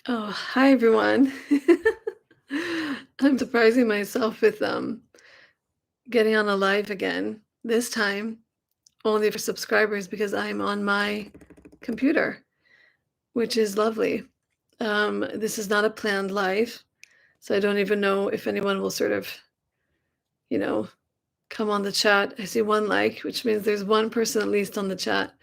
Oh, hi everyone. I'm surprising myself with getting on a live again. This time only for subscribers because I'm on my computer, which is lovely. This is not a planned live, so I don't even know if anyone will sort of, you know, come on the chat. I see one like, which means there's one person at least on the chat.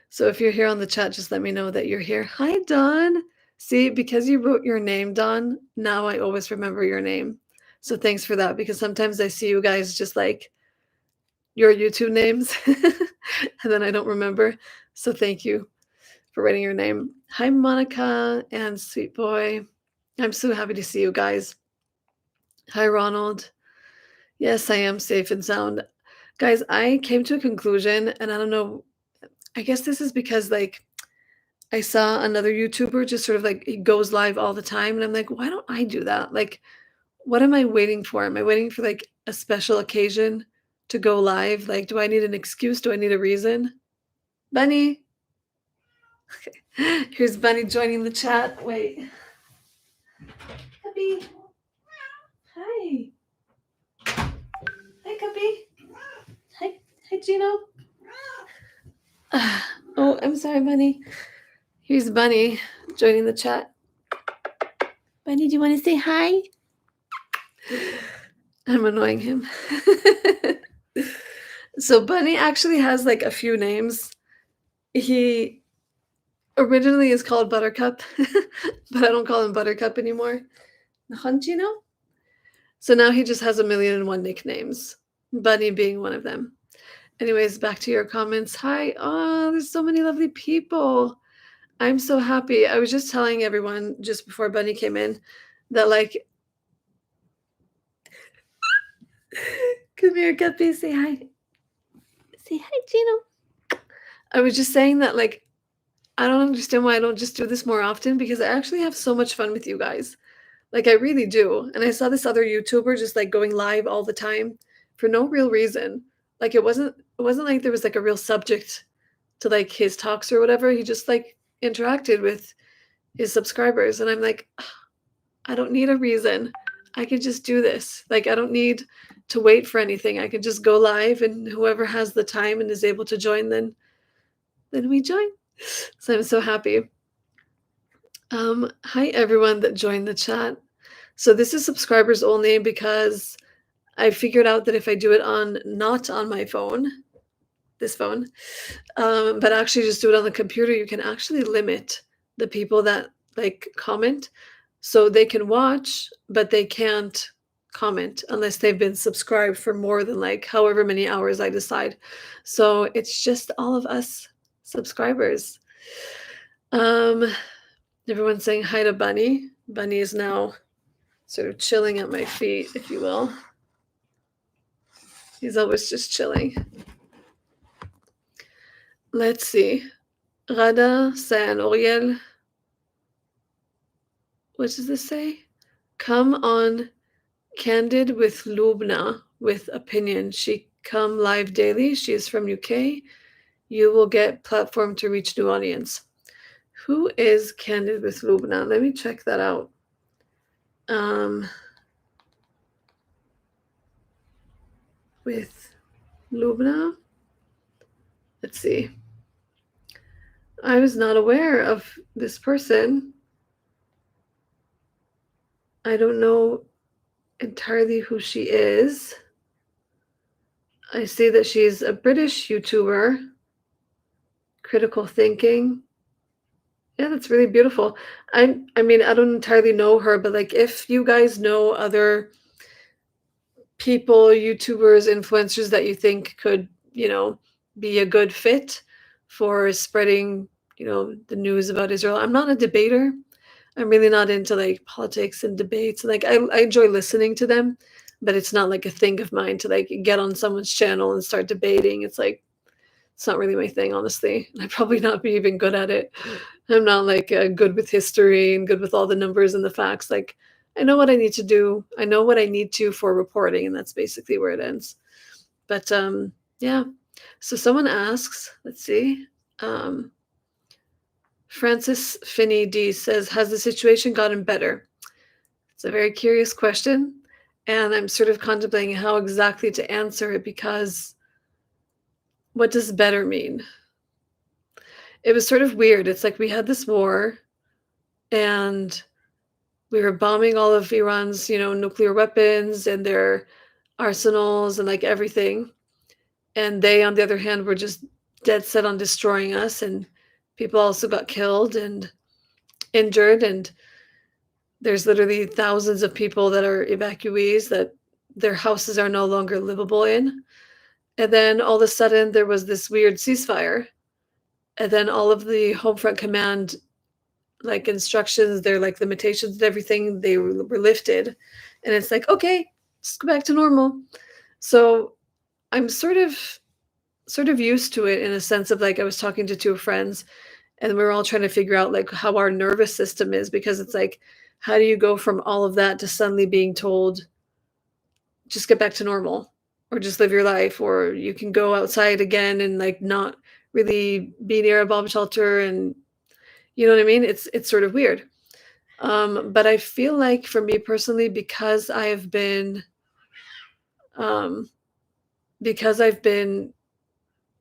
So if you're here on the chat, just let me know that you're here. Hi, Don. See, because you wrote your name, Don, now I always remember your name. So thanks for that, because sometimes I see you guys just like your YouTube names and then I don't remember. So thank you for writing your name. Hi, Monica and Sweet Boy. I'm so happy to see you guys. Hi, Ronald. Yes, I am safe and sound. Guys, I came to a conclusion, and I don't know, I guess this is because like I saw another YouTuber just sort of like he goes live all the time, and I'm like, why don't I do that? Like, what am I waiting for? Am I waiting for like a special occasion to go live? Like, do I need an excuse? Do I need a reason? Bunny. Here's Bunny joining the chat. Wait. Cubby. Hi. Hi, Cubby. Hi. Hi, Gino. Oh, I'm sorry, Bunny. Here's Bunny joining the chat. Bunny, do you want to say hi? I'm annoying him. So Bunny actually has like a few names. He originally is called Buttercup, but I don't call him Buttercup anymore. Hunchino? So now he just has 1,000,001 nicknames, Bunny being one of them. Anyways, back to your comments. Hi. Oh, there's so many lovely people. I'm so happy. I was just telling everyone just before Bunny came in that like come here, Guppy, say hi. Say hi, Gino. I was just saying that like I don't understand why I don't just do this more often because I actually have so much fun with you guys. Like I really do. And I saw this other YouTuber just like going live all the time for no real reason. Like it wasn't like there was like a real subject to like his talks or whatever. He just like interacted with his subscribers and I'm like, I don't need a reason. I could just do this. Like I don't need to wait for anything. I could just go live and whoever has the time and is able to join then we join. So I'm so happy. Hi everyone that joined the chat. So this is subscribers only because I figured out that if I do it on not on my phone, this phone, but actually just do it on the computer, you can actually limit the people that like comment. So they can watch, but they can't comment unless they've been subscribed for more than like however many hours I decide. So it's just all of us subscribers. Um, Everyone's saying hi to Bunny. Bunny is now sort of chilling at my feet, if you will. He's always just chilling. Let's see. Rada San Oriel. What does this say? Come on Candid with Lubna with opinion. She come live daily. She is from UK. You will get platform to reach new audience. Who is Candid with Lubna? Let me check that out. With Lubna. Let's see. I was not aware of this person. I don't know entirely who she is. I see that she's a British YouTuber. Critical thinking. Yeah, that's really beautiful. I mean, I don't entirely know her, but like if you guys know other people, YouTubers, influencers that you think could, be a good fit for spreading, the news about Israel. I'm not a debater. I'm really not into like politics and debates. Like I enjoy listening to them, but it's not like a thing of mine to like get on someone's channel and start debating. It's like it's not really my thing, honestly. I'd probably not be even good at it. I'm not like good with history and good with all the numbers and the facts. Like I know what I need to do. I know what I need to for reporting, and that's basically where it ends. But yeah. So someone asks, let's see. Um, Francis Finney D says, has the situation gotten better? It's a very curious question, and I'm sort of contemplating how exactly to answer it, because what does better mean? It was sort of weird. It's like we had this war, and we were bombing all of Iran's, nuclear weapons and their arsenals and like everything. And they, on the other hand, were just dead set on destroying us. And people also got killed and injured. And there's literally thousands of people that are evacuees that their houses are no longer livable in. And then all of a sudden there was this weird ceasefire. And then all of the Home Front Command like instructions, their like limitations and everything, they were lifted. And it's like, okay, just go back to normal. So I'm sort of used to it, in a sense of like, I was talking to two friends and we were all trying to figure out like how our nervous system is, because it's like, how do you go from all of that to suddenly being told, just get back to normal, or just live your life, or you can go outside again and like not really be near a bomb shelter, and you know what I mean? It's sort of weird. But I feel like for me personally, um, because I've been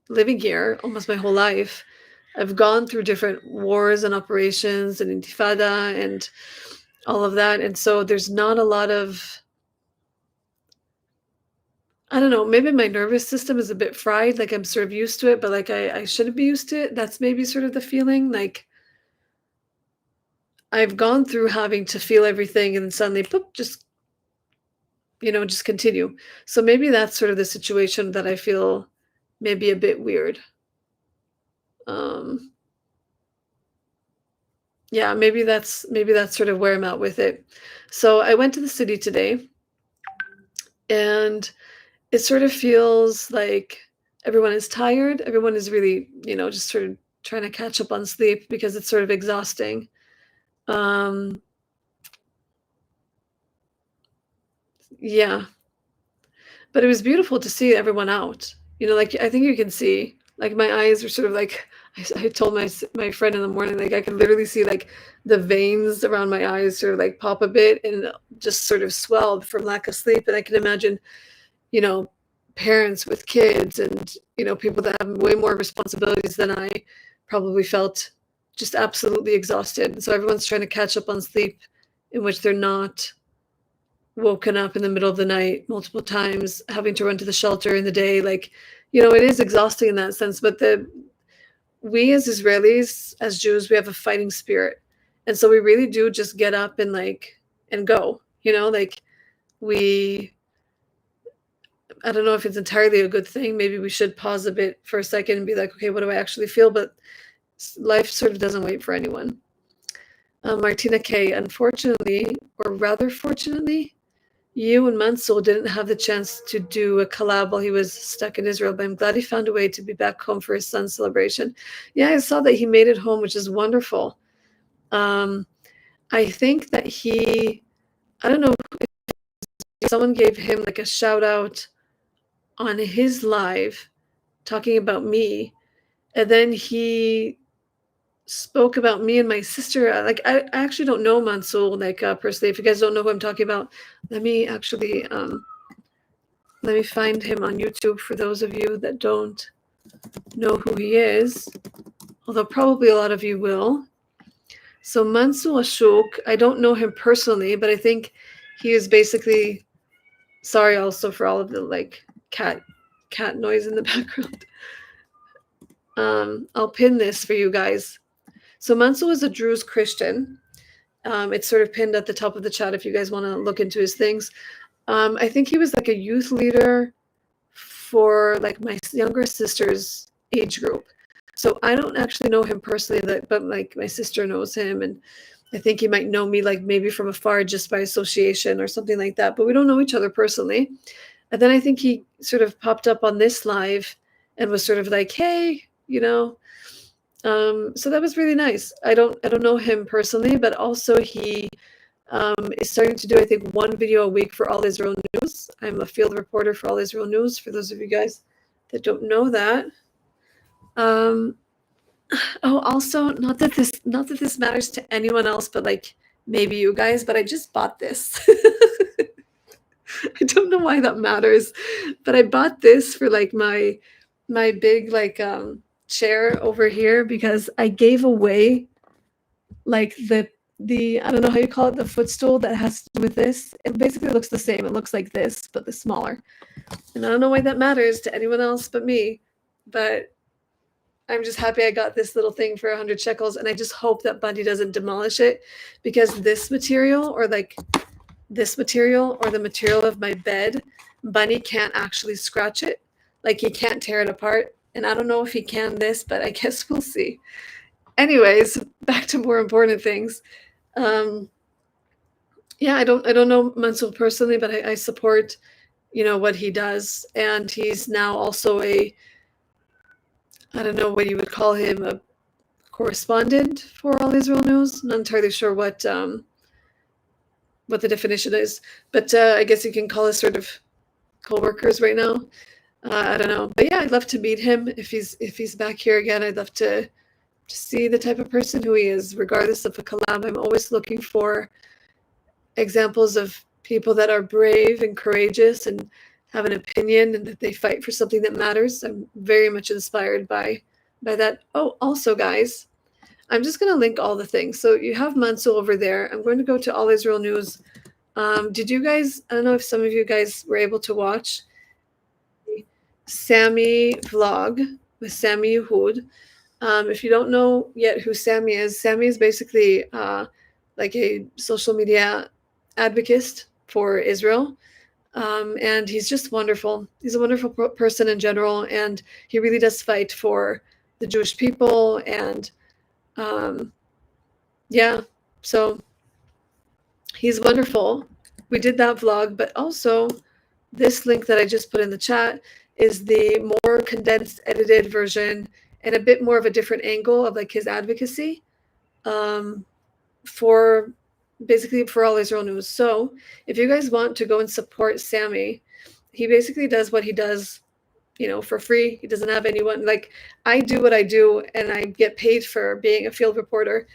living here almost my whole life, I've gone through different wars and operations and intifada and all of that. And so there's not a lot of, I don't know, maybe my nervous system is a bit fried. Like I'm sort of used to it, but like I shouldn't be used to it. That's maybe sort of the feeling. Like I've gone through having to feel everything and then suddenly, boop, just continue. So maybe that's sort of the situation that I feel maybe a bit weird. Um, yeah, maybe that's sort of where I'm at with it. So I went to the city today, and it sort of feels like everyone is tired. Everyone is really, just sort of trying to catch up on sleep because it's sort of exhausting. Um, yeah, but it was beautiful to see everyone out. Like I think you can see, like my eyes are sort of like, I told my friend in the morning, like I could literally see like the veins around my eyes sort of like pop a bit and just sort of swelled from lack of sleep. And I can imagine, you know, parents with kids and, people that have way more responsibilities than I probably felt just absolutely exhausted. And so everyone's trying to catch up on sleep, in which they're not woken up in the middle of the night multiple times, having to run to the shelter in the day. Like, it is exhausting in that sense. But we as Israelis, as Jews, we have a fighting spirit. And so we really do just get up and go, like we, I don't know if it's entirely a good thing. Maybe we should pause a bit for a second and be like, okay, what do I actually feel? But life sort of doesn't wait for anyone. Martina K, unfortunately, or rather fortunately, you and Mansour didn't have the chance to do a collab while he was stuck in Israel, but I'm glad he found a way to be back home for his son's celebration. Yeah, I saw that he made it home, which is wonderful. I think that I don't know if someone gave him like a shout out on his live talking about me, and then he spoke about me and my sister. Like I actually don't know Mansour personally. If you guys don't know who I'm talking about, let me find him on YouTube for those of you that don't know who he is, although probably a lot of you will. So Mansour Ashok, I don't know him personally, but I think he is basically, sorry also for all of the like cat noise in the background. I'll pin this for you guys. So Mansour is a Druze Christian. It's sort of pinned at the top of the chat if you guys want to look into his things. I think he was like a youth leader for like my younger sister's age group. So I don't actually know him personally, but like my sister knows him, and I think he might know me like maybe from afar just by association or something like that, but we don't know each other personally. And then I think he sort of popped up on this live and was sort of like, hey, so that was really nice. I don't know him personally, but also he is starting to do, I think, one video a week for All Israel News. I'm a field reporter for All Israel News, for those of you guys that don't know that. Oh, also, not that this matters to anyone else, but like maybe you guys, but I just bought this. I don't know why that matters, but I bought this for like my big like chair over here because I gave away like the I don't know how you call it, the footstool that has to do with this. It basically looks the same. It looks like this, but the smaller. And I don't know why that matters to anyone else but me, but I'm just happy I got this little thing for 100 shekels, and I just hope that Bundy doesn't demolish it because this material or like this material or the material of my bed, Bunny can't actually scratch it. Like he can't tear it apart. And I don't know if he can this, but I guess we'll see. Anyways, back to more important things. Um, yeah, I don't know Mansur personally, but I support, what he does. And he's now also I don't know what you would call him, a correspondent for All Israel News. Not entirely sure what the definition is, but I guess you can call us sort of co-workers right now. I don't know, but yeah, I'd love to meet him if he's back here again. I'd love to see the type of person who he is, regardless of a collab. I'm always looking for examples of people that are brave and courageous and have an opinion and that they fight for something that matters. I'm very much inspired by that. Oh, also, guys, I'm just going to link all the things. So you have Mansur over there. I'm going to go to All Israel News. Did you guys? I don't know if some of you guys were able to watch Sammy vlog with Sammy Yehud. If you don't know yet who Sammy is basically like a social media advocate for Israel. And he's just wonderful. He's a wonderful person in general, and he really does fight for the Jewish people. And yeah, so he's wonderful. We did that vlog, but also this link that I just put in the chat is the more condensed, edited version and a bit more of a different angle of like his advocacy for basically for All Israel News. So if you guys want to go and support Sammy, he basically does what he does, for free. He doesn't have anyone. Like, I do what I do and I get paid for being a field reporter.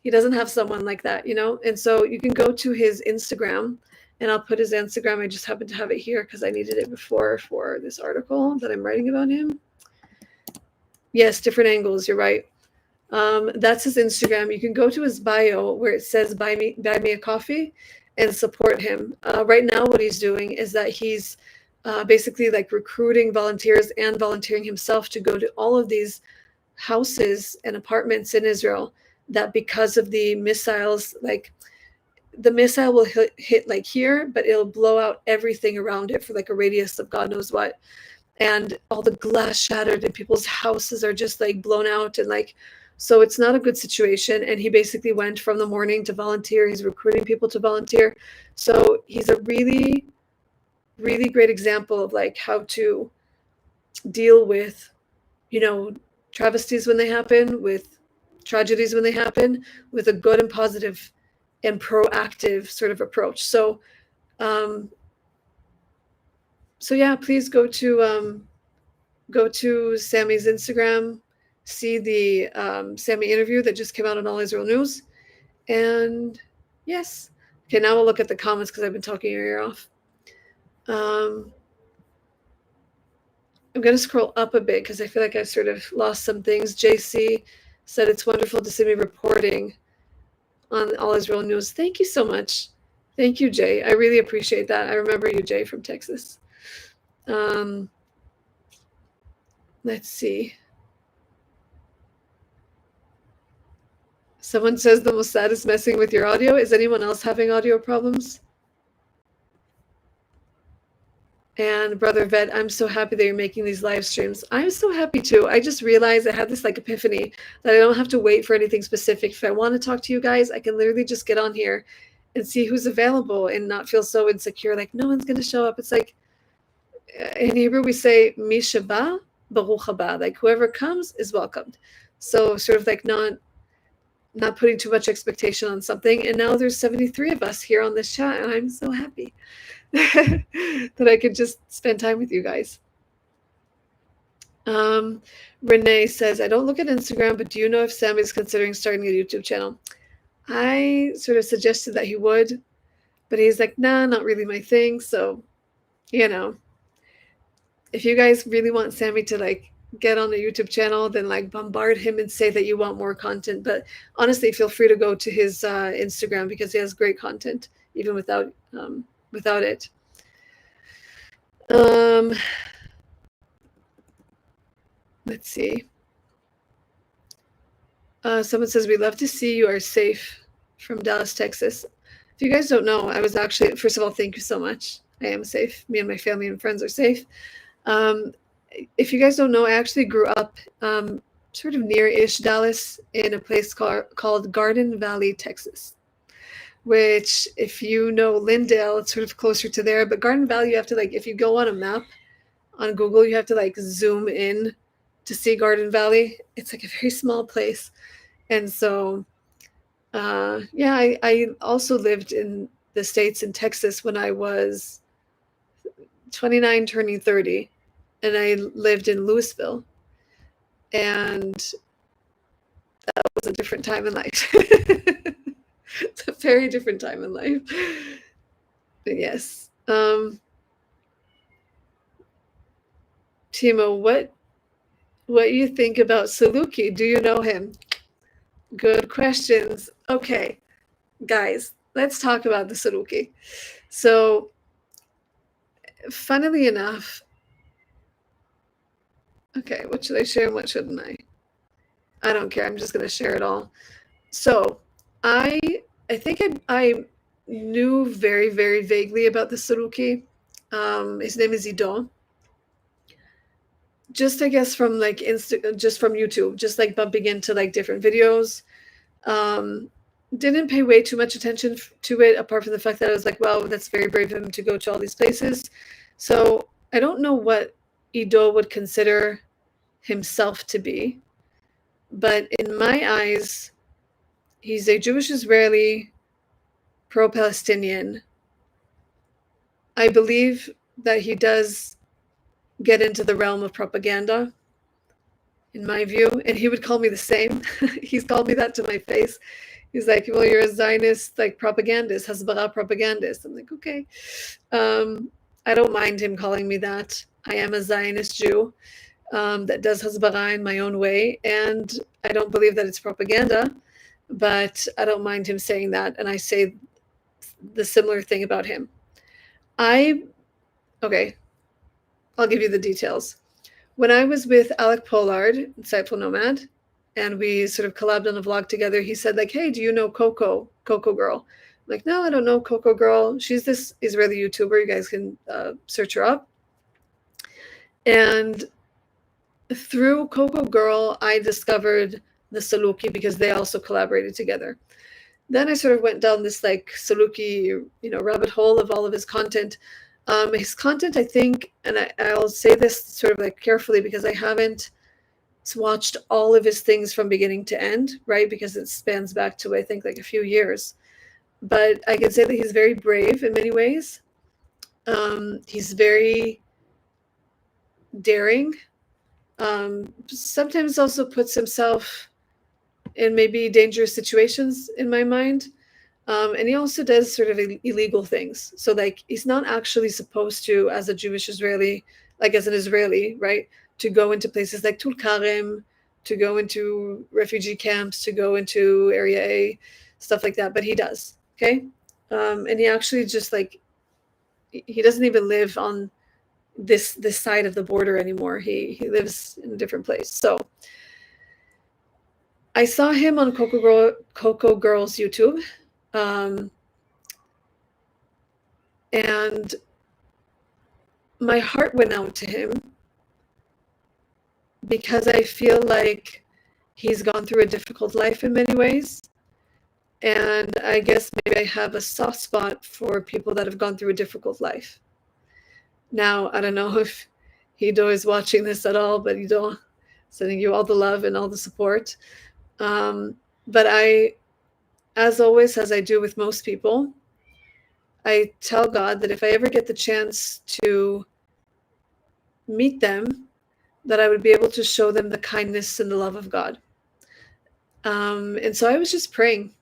He doesn't have someone like that, And so you can go to his Instagram, and I'll put his Instagram. I just happen to have it here because I needed it before for this article that I'm writing about him. Yes, different angles. You're right. That's his Instagram. You can go to his bio where it says buy me a coffee and support him. Right now, what he's doing is that he's basically like recruiting volunteers and volunteering himself to go to all of these houses and apartments in Israel that because of the missiles, like the missile will hit like here, but it'll blow out everything around it for like a radius of God knows what. And all the glass shattered and people's houses are just like blown out and like, so it's not a good situation. And he basically went from the morning to volunteer. He's recruiting people to volunteer. So he's a really, really great example of like how to deal with, travesties when they happen, with tragedies when they happen, with a good and positive and proactive sort of approach. So yeah, please go to Sammy's Instagram, see the Sammy interview that just came out on All Israel News, and yes. Okay, now we'll look at the comments because I've been talking your ear off. I'm going to scroll up a bit because I feel like I sort of lost some things. JC said it's wonderful to see me reporting on All Israel News. Thank you so much. Thank you, Jay. I really appreciate that. I remember you, Jay, from Texas. Let's see. Someone says the Mossad is messing with your audio. Is anyone else having audio problems? And Brother Vet, I'm so happy that you're making these live streams. I'm so happy too. I just realized I had this like epiphany that I don't have to wait for anything specific. If I want to talk to you guys, I can literally just get on here and see who's available and not feel so insecure, like no one's going to show up. It's like, in Hebrew, we say, Mi sheba, baruch haba, like whoever comes is welcomed. So sort of like not putting too much expectation on something. And now there's 73 of us here on this chat, and I'm so happy that I could just spend time with you guys. Um, Renee says, I don't look at Instagram, but do you know if Sam is considering starting a YouTube channel? I sort of suggested that he would, but he's like, nah, not really my thing. So, you know, if you guys really want Sammy to like get on the YouTube channel, then like bombard him and say that you want more content. But honestly, feel free to go to his Instagram because he has great content, even without it. Let's see. Someone says, we love to see you are safe from Dallas, Texas. If you guys don't know, I was actually, first of all, thank you so much. I am safe. Me and my family and friends are safe. If you guys don't know, I actually grew up sort of near-ish Dallas in a place called Garden Valley, Texas, which if you know Lindale, it's sort of closer to there. But Garden Valley, you have to like, if you go on a map on Google, you have to like zoom in to see Garden Valley. It's like a very small place. And so, yeah, I also lived in the States in Texas when I was 29, turning 30, and I lived in Louisville. And that was a different time in life. It's a very different time in life. But yes. Timo, what you think about Suruki? Do you know him? Good questions. Okay, guys, let's talk about the Suruki. So, funnily enough, okay, what should I share and what shouldn't I? I don't care. I'm just going to share it all. So, I think I knew very, very vaguely about the Suruki. His name is Ido. Just I guess from like just from YouTube, just like bumping into like different videos. Didn't pay way too much attention to it, apart from the fact that I was like, wow, that's very brave of him to go to all these places. So I don't know what Ido would consider himself to be, but in my eyes, he's a Jewish Israeli, pro-Palestinian. I believe that he does get into the realm of propaganda, in my view, and he would call me the same. He's called me that to my face. He's like, well, you're a Zionist, like propagandist, Hasbara propagandist. I'm like, okay. I don't mind him calling me that. I am a Zionist Jew that does Hasbara in my own way, and I don't believe that it's propaganda, but I don't mind him saying that, and I say the similar thing about him. Okay, I'll give you the details. When I was with Alec Pollard, Insightful Nomad, and we sort of collabed on a vlog together, he said like, hey, do you know Coco Girl? I'm like, no, I don't know Coco Girl. She's this Israeli YouTuber. You guys can search her up. And through Coco Girl, I discovered the Suruki because they also collaborated together. Then I sort of went down this like Suruki, rabbit hole of all of his content. His content, I think, and I'll say this sort of like carefully because I haven't watched all of his things from beginning to end, right? Because it spans back to, I think, like a few years. But I can say that he's very brave in many ways. He's very daring. Sometimes also puts himself in maybe dangerous situations in my mind. And he also does sort of illegal things. So like he's not actually supposed to, as a Jewish Israeli, like as an Israeli, right, to go into places like Tulkarem, to go into refugee camps, to go into Area A, stuff like that. But he does, okay? And he actually just like, he doesn't even live on this side of the border anymore. He lives in a different place. So I saw him on Coco Girl's YouTube. And my heart went out to him because I feel like he's gone through a difficult life in many ways. And I guess maybe I have a soft spot for people that have gone through a difficult life. Now, I don't know if Ido is watching this at all, but Ido, sending you all the love and all the support. But I, as always, as I do with most people, I tell God that if I ever get the chance to meet them, that I would be able to show them the kindness and the love of God. And so I was just praying.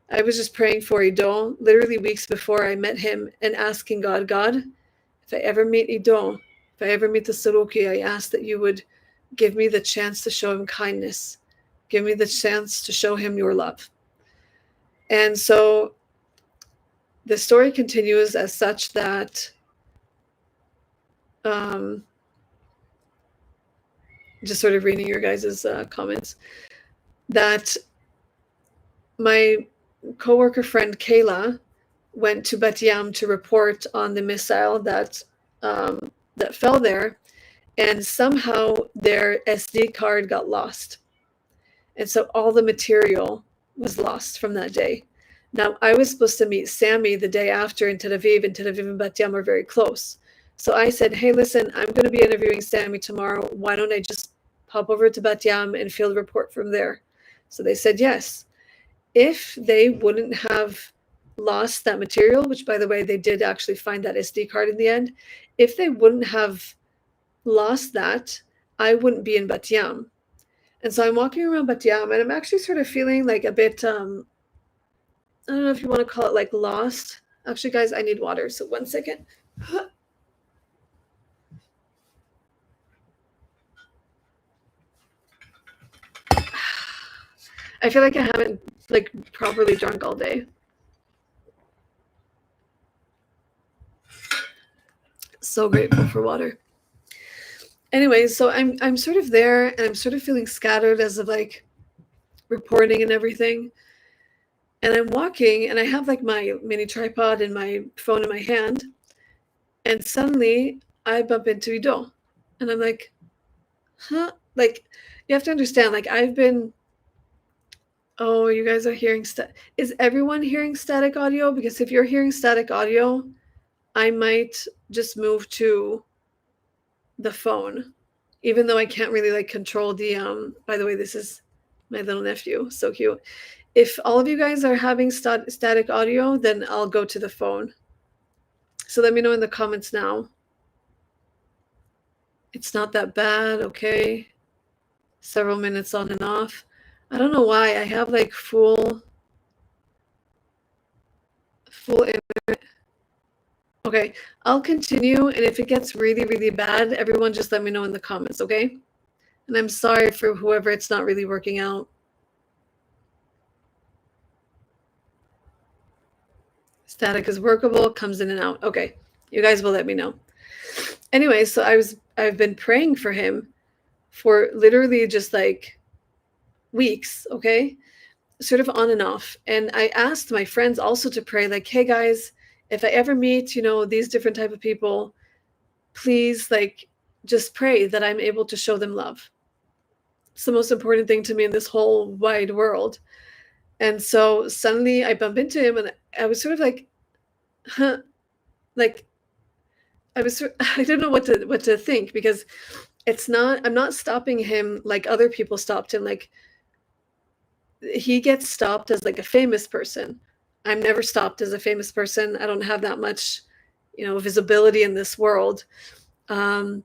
I was just praying for Ido literally weeks before I met him and asking God, God, if I ever meet Ido, if I ever meet the Suruki, I ask that you would give me the chance to show him kindness. Give me the chance to show him your love. And so the story continues as such that just sort of reading your guys' comments, that my coworker friend Kayla went to Bat Yam to report on the missile that fell there, and somehow their SD card got lost. And so all the material was lost from that day. Now, I was supposed to meet Sammy the day after in Tel Aviv, and Tel Aviv and Bat Yam are very close. So I said, hey, listen, I'm going to be interviewing Sammy tomorrow. Why don't I just pop over to Bat Yam and field report from there? So they said yes. If they wouldn't have lost that material, which, by the way, they did actually find that SD card in the end, if they wouldn't have lost that, I wouldn't be in Bat Yam. And so I'm walking around Bat Yam, and I'm actually sort of feeling like a bit, I don't know if you want to call it like lost. Actually, guys, I need water, so 1 second. I feel like I haven't like properly drunk all day. So grateful for water. Anyway, so I'm sort of there, and I'm sort of feeling scattered as of like reporting and everything. And I'm walking, and I have like my mini tripod and my phone in my hand, and suddenly I bump into Ido, and I'm like, huh? Like, you have to understand, like I've been. Oh, you guys are hearing is everyone hearing static audio? Because if you're hearing static audio, I might just move to the phone, even though I can't really like control the by the way, this is my little nephew, so cute. If all of you guys are having static audio, then I'll go to the phone. So let me know in the comments now. It's not that bad, okay? Several minutes on and off. I don't know why I have like full internet. Okay, I'll continue, and if it gets really, really bad, everyone just let me know in the comments, okay? And I'm sorry for whoever it's not really working out. Static is workable, comes in and out. Okay, you guys will let me know. Anyway, so I've been praying for him for literally just like weeks, okay? Sort of on and off. And I asked my friends also to pray, like, hey guys, if I ever meet, these different type of people, please like just pray that I'm able to show them love. It's the most important thing to me in this whole wide world. And so suddenly I bump into him, and I was sort of like, huh, like I don't know what to think, because I'm not stopping him like other people stopped him. Like, he gets stopped as like a famous person. I'm never stopped as a famous person. I don't have that much, visibility in this world. And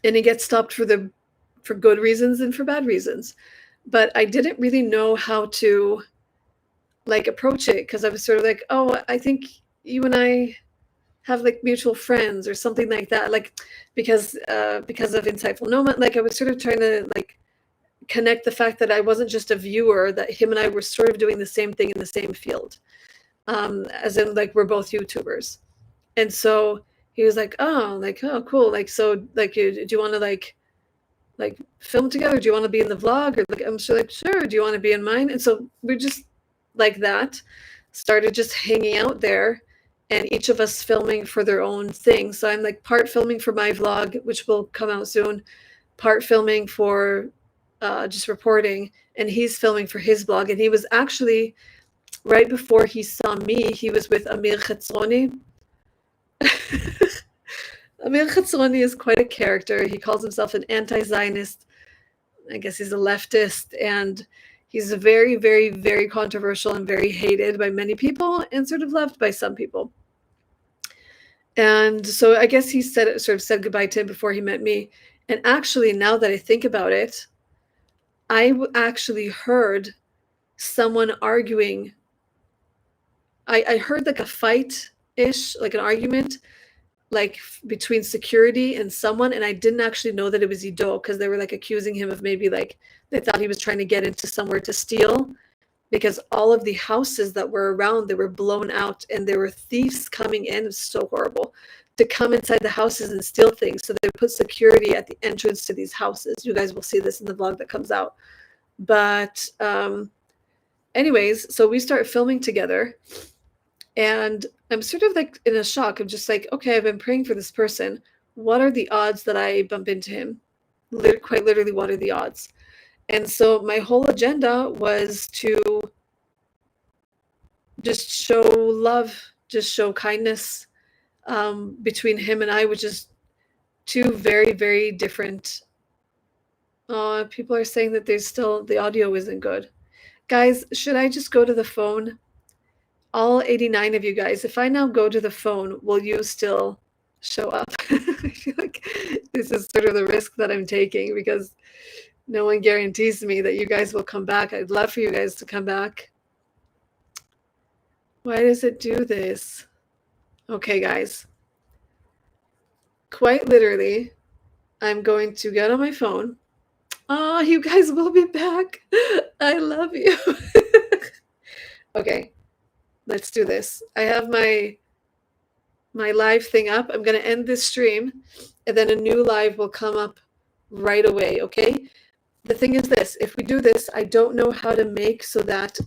he gets stopped for good reasons and for bad reasons. But I didn't really know how to like approach it, because I was sort of like, oh, I think you and I have like mutual friends or something like that. Like, because of Insightful Nomad, like I was sort of trying to like connect the fact that I wasn't just a viewer, that him and I were sort of doing the same thing in the same field, as in like we're both YouTubers. And so he was like, oh cool, like, so like do you want to like film together, do you want to be in the vlog, or like, I'm sure, like, sure, do you want to be in mine? And so we just like that started just hanging out there, and each of us filming for their own thing. So I'm like part filming for my vlog, which will come out soon, part filming for just reporting, and he's filming for his blog. And he was actually, right before he saw me, he was with Amir Khatsroni. Amir Khatsroni is quite a character. He calls himself an anti-Zionist. I guess he's a leftist, and he's very, very, very controversial and very hated by many people, and sort of loved by some people. And so I guess he sort of said goodbye to him before he met me. And actually, now that I think about it, actually heard someone arguing. I heard like a fight-ish, like an argument, like between security and someone, and I didn't actually know that it was Ido because they were like accusing him of maybe like they thought he was trying to get into somewhere to steal because all of the houses that were around, they were blown out and there were thieves coming in. It was so horrible to come inside the houses and steal things. So they put security at the entrance to these houses. You guys will see this in the vlog that comes out. But anyways, so we start filming together and I'm sort of like in a shock. I'm just like, okay, I've been praying for this person. What are the odds that I bump into him? Quite literally, what are the odds? And so my whole agenda was to just show love, just show kindness between him and I, which is two very, very different. People are saying that there's still, the audio isn't good. Guys, should I just go to the phone? All 89 of you guys, if I now go to the phone, will you still show up? I feel like this is sort of the risk that I'm taking because no one guarantees me that you guys will come back. I'd love for you guys to come back. Why does it do this? Okay, guys. Quite literally, I'm going to get on my phone. Oh, you guys will be back. I love you. Okay, let's do this. I have my live thing up. I'm going to end this stream, and then a new live will come up right away, okay? The thing is this, if we do this, I don't know how to make so that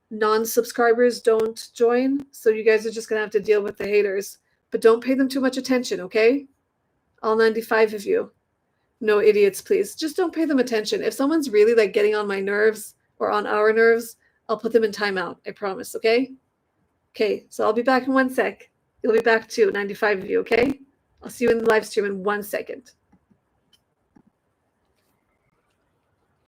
non-subscribers don't join. So you guys are just going to have to deal with the haters. But don't pay them too much attention, okay? All 95 of you. No idiots, please. Just don't pay them attention. If someone's really like getting on my nerves or on our nerves, I'll put them in timeout. I promise, okay? Okay, so I'll be back in 1 sec. You'll be back too, 95 of you, okay? I'll see you in the live stream in 1 second.